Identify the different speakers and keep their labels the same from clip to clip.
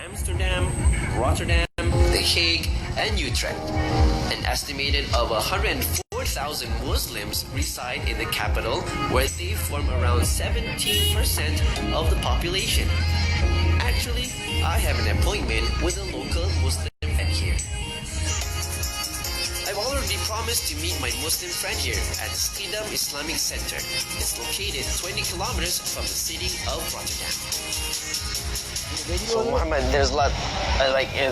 Speaker 1: Amsterdam, Rotterdam, The Hague, and Utrecht. An estimated of 104,000 Muslims reside in the capital, where they form around 17% of the population. Actually, I have an appointment with a local Muslim friend here. I've already promised to meet my Muslim friend here at the Amsterdam Islamic Center. It's located 20 kilometers from the city of Rotterdam.
Speaker 2: So Muhammad, there's a lot,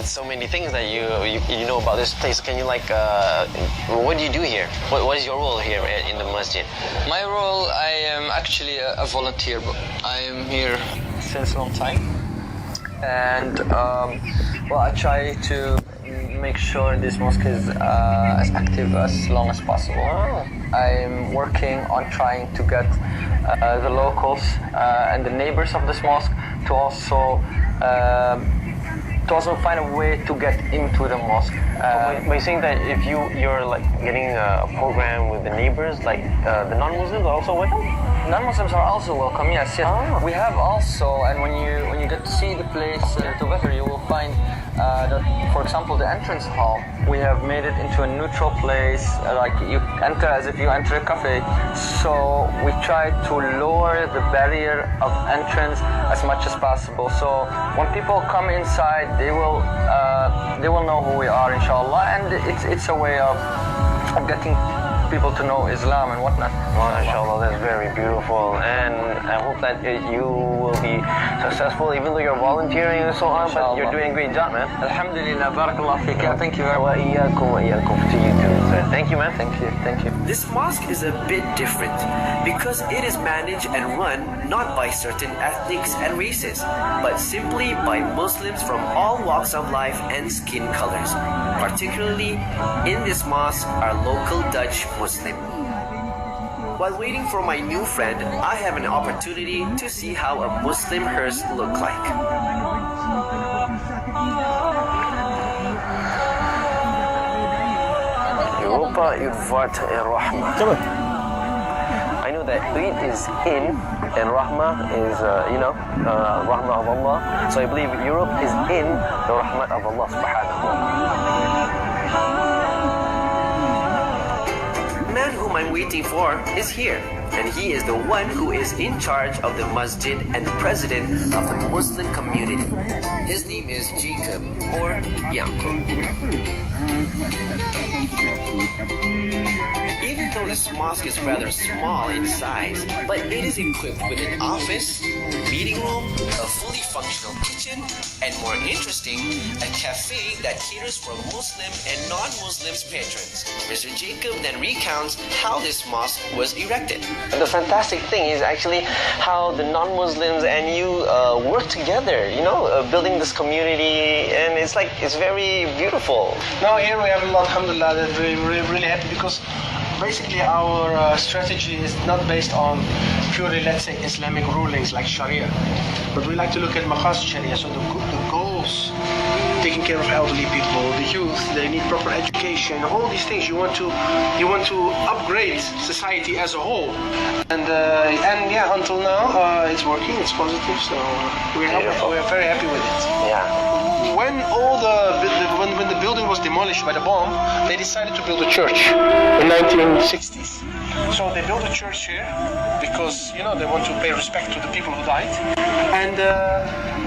Speaker 2: so many things that you know about this place. Can you what do you do here? What is your role here in the masjid?
Speaker 3: My role, I am actually a volunteer. I am here since a long time, and I try to make sure this mosque is as active as long as possible. I'm working on trying to get the locals and the neighbors of this mosque to also find a way to get into the mosque.
Speaker 2: But you're saying that if you're getting a program with the neighbors, the non-Muslims are also welcome?
Speaker 3: Non-Muslims are also welcome. Yes. We have also, and when you get to see the place to better, you will find that, for example, the entrance hall, we have made it into a neutral place, like you enter as if you enter a cafe. So we try to lower the barrier of entrance as much as possible. So when people come inside, they will know who we are, inshallah, and it's a way of getting people to know Islam and whatnot.
Speaker 2: MashaAllah, that's very beautiful, and I hope that you will be successful, even though you're volunteering and so on, but you're doing a great job, man.
Speaker 3: Alhamdulillah, barakallah feek. Thank you very much.
Speaker 2: Wa iyyakum to you too, sir. Thank you, man.
Speaker 3: Thank you.
Speaker 1: This mosque is a bit different because it is managed and run not by certain ethnics and races, but simply by Muslims from all walks of life and skin colors. Particularly in this mosque are local Dutch Muslim. While waiting for my new friend, I have an opportunity to see how a Muslim hearse look like.
Speaker 2: Europa Irvat Rahma.
Speaker 4: Come on.
Speaker 2: I know that Eid is in and Rahmah is, Rahmah of Allah. So I believe Europe is in the Rahmah of Allah subhanahu wa ta'ala.
Speaker 1: The man whom I'm waiting for is here, and he is the one who is in charge of the masjid and president of the Muslim community. His name is Jacob or Yanko. Even though this mosque is rather small in size, but it is equipped with an office, meeting room, a fully functional kitchen, and more interesting, a cafe that caters for Muslim and non-Muslims patrons. Mr. Jacob then recounts how this mosque was erected.
Speaker 2: The fantastic thing is actually how the non-Muslims and you work together, building this community, and it's very beautiful.
Speaker 4: Now here we have a lot, alhamdulillah, that we're really happy because basically our strategy is not based on purely, let's say, Islamic rulings like Sharia, but we like to look at maqasid Sharia, so the goals, taking care of elderly people, the youth, they need proper education, all these things. You want to upgrade society as a whole, and yeah, until now it's working, it's positive, so we're very happy with it.
Speaker 2: Yeah.
Speaker 4: When when the building was demolished by the bomb, they decided to build a church in 1960s. So they built a church here because they want to pay respect to the people who died. And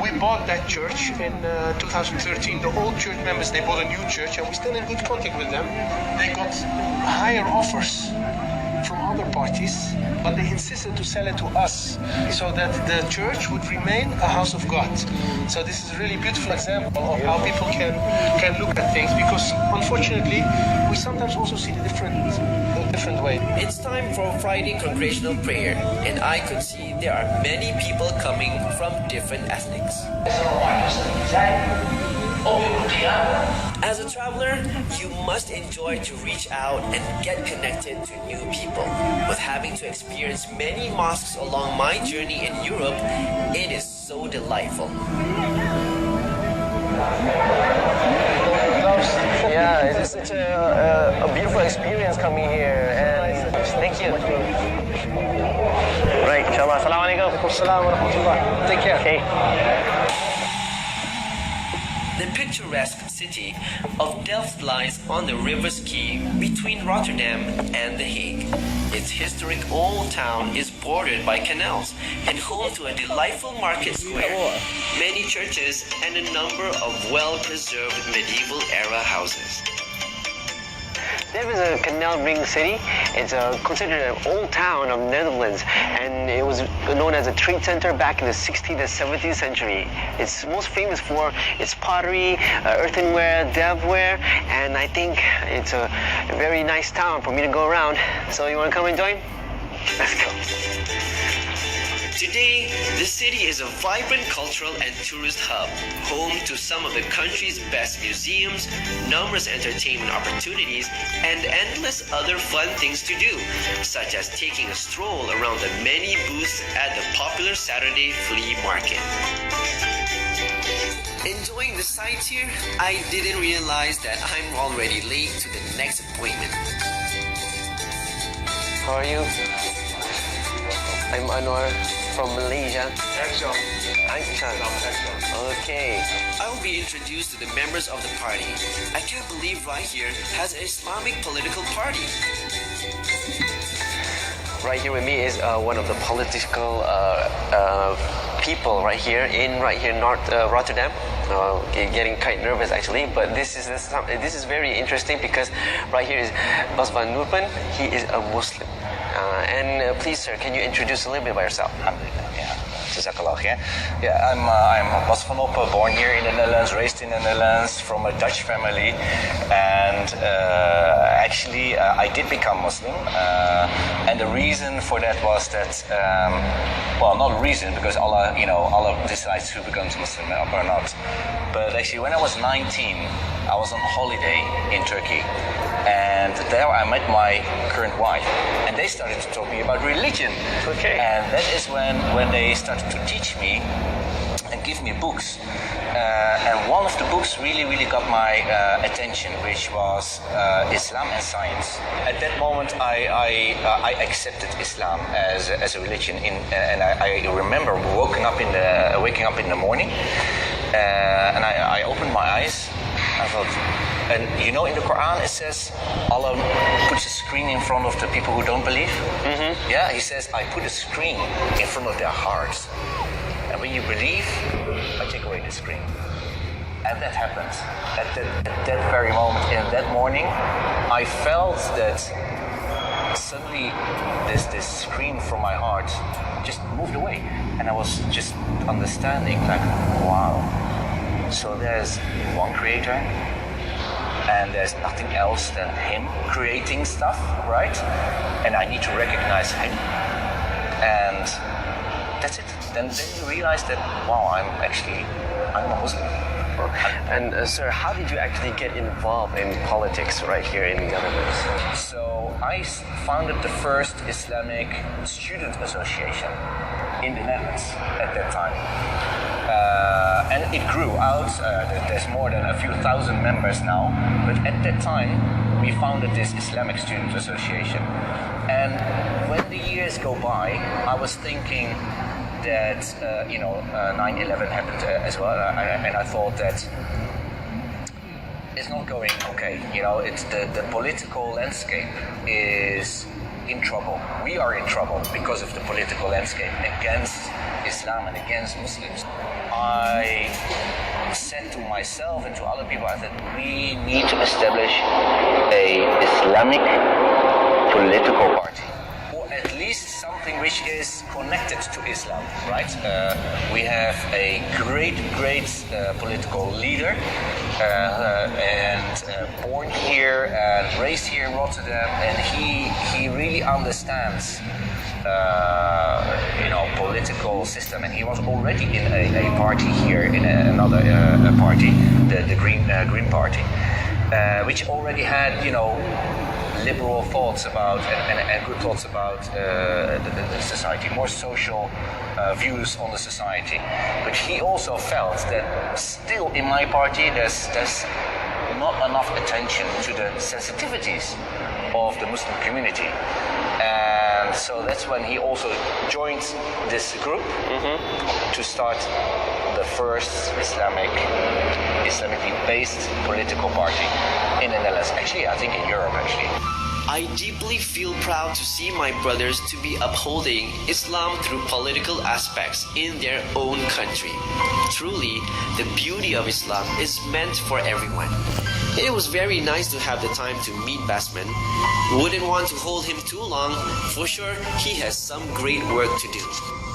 Speaker 4: we bought that church in 2013. The old church members, they bought a new church, and we're still in good contact with them. They got higher offers from other parties, but they insisted to sell it to us so that the church would remain a house of God. So this is a really beautiful example of how people can look at things, because unfortunately we sometimes also see the different way.
Speaker 1: It's time for Friday congregational prayer, and I could see there are many people coming from different ethnics. As a traveler, you must enjoy to reach out and get connected to new people. With having to experience many mosques along my journey in Europe, it is so delightful.
Speaker 2: Yeah, it is such a beautiful experience coming here, and thank you. Right, inshallah. Assalamu alaikum.
Speaker 4: Assalamu alaikum. Take care.
Speaker 2: Okay.
Speaker 1: The picturesque city of Delft lies on the River Schie between Rotterdam and The Hague. Its historic old town is bordered by canals and home to a delightful market square, many churches, and a number of well-preserved medieval-era houses.
Speaker 2: There is a canal ring city. It's considered an old town of Netherlands, and it was known as a trade center back in the 16th and 17th century. It's most famous for its pottery, earthenware, delftware, and I think it's a very nice town for me to go around. So you want to come and join? Let's go.
Speaker 1: Today, the city is a vibrant cultural and tourist hub, home to some of the country's best museums, numerous entertainment opportunities, and endless other fun things to do, such as taking a stroll around the many booths at the popular Saturday flea market. Enjoying the sights here, I didn't realize that I'm already late to the next appointment.
Speaker 2: How are you? I'm Anwar from Malaysia.
Speaker 4: Action.
Speaker 2: Okay.
Speaker 1: I will be introduced to the members of the party. I can't believe right here has an Islamic political party.
Speaker 2: Right here with me is one of the political people right here in North Rotterdam. Getting quite nervous actually, but this is very interesting because right here is Bas van Noorpen. He is a Muslim. Please, sir, can you introduce a little bit about yourself?
Speaker 5: Yeah. Jazakallah khair. Yeah, I'm Bas van Noorpen, born here in the Netherlands, raised in the Netherlands, from a Dutch family, and actually I did become Muslim, and the reason for that was that, well, not reason because Allah decides who becomes Muslim or not, but actually when I was 19, I was on holiday in Turkey, and there I met my current wife, and they started to talk me about religion.
Speaker 2: Okay.
Speaker 5: And that is when they started to teach me and give me books. And one of the books really got my attention, which was Islam and Science. At that moment, I accepted Islam as a religion, and I remember waking up in the morning, and I opened my eyes. I thought, and in the Quran it says Allah puts a screen in front of the people who don't believe. Mm-hmm. Yeah, He says, I put a screen in front of their hearts, and when you believe, I take away the screen. And that happened. At that very moment, in that morning, I felt that suddenly this screen from my heart just moved away, and I was just understanding, like, wow. So there's one creator, and there's nothing else than Him creating stuff, right? And I need to recognize Him, and that's it. Then you realize that, wow, I'm a Muslim.
Speaker 2: And sir, how did you actually get involved in politics right here in the Netherlands?
Speaker 5: So I founded the first Islamic student association in the Netherlands at that time. And it grew out. There's more than a few thousand members now. But at that time, we founded this Islamic Student Association. And when the years go by, I was thinking that 9/11 happened as well, and I thought that it's not going okay. It's the political landscape is in trouble. We are in trouble because of the political landscape against Islam and against Muslims. I said to myself and to other people, I said, we need to establish a Islamic political party, or at least something which is connected to Islam, right? We have a great political leader, and born here and raised here in Rotterdam, and he really understands political system, and he was already in a party here, in another party, the Green Party, which already had liberal thoughts about and good thoughts about the society, more social views on the society. But he also felt that still in my party there's not enough attention to the sensitivities of the Muslim community. And so that's when he also joined this group to start the first Islamic Islamically based political party in the Netherlands. Actually, I think in Europe, actually.
Speaker 1: I deeply feel proud to see my brothers to be upholding Islam through political aspects in their own country. Truly, the beauty of Islam is meant for everyone. It was very nice to have the time to meet Basman. Wouldn't want to hold him too long, for sure he has some great work to do.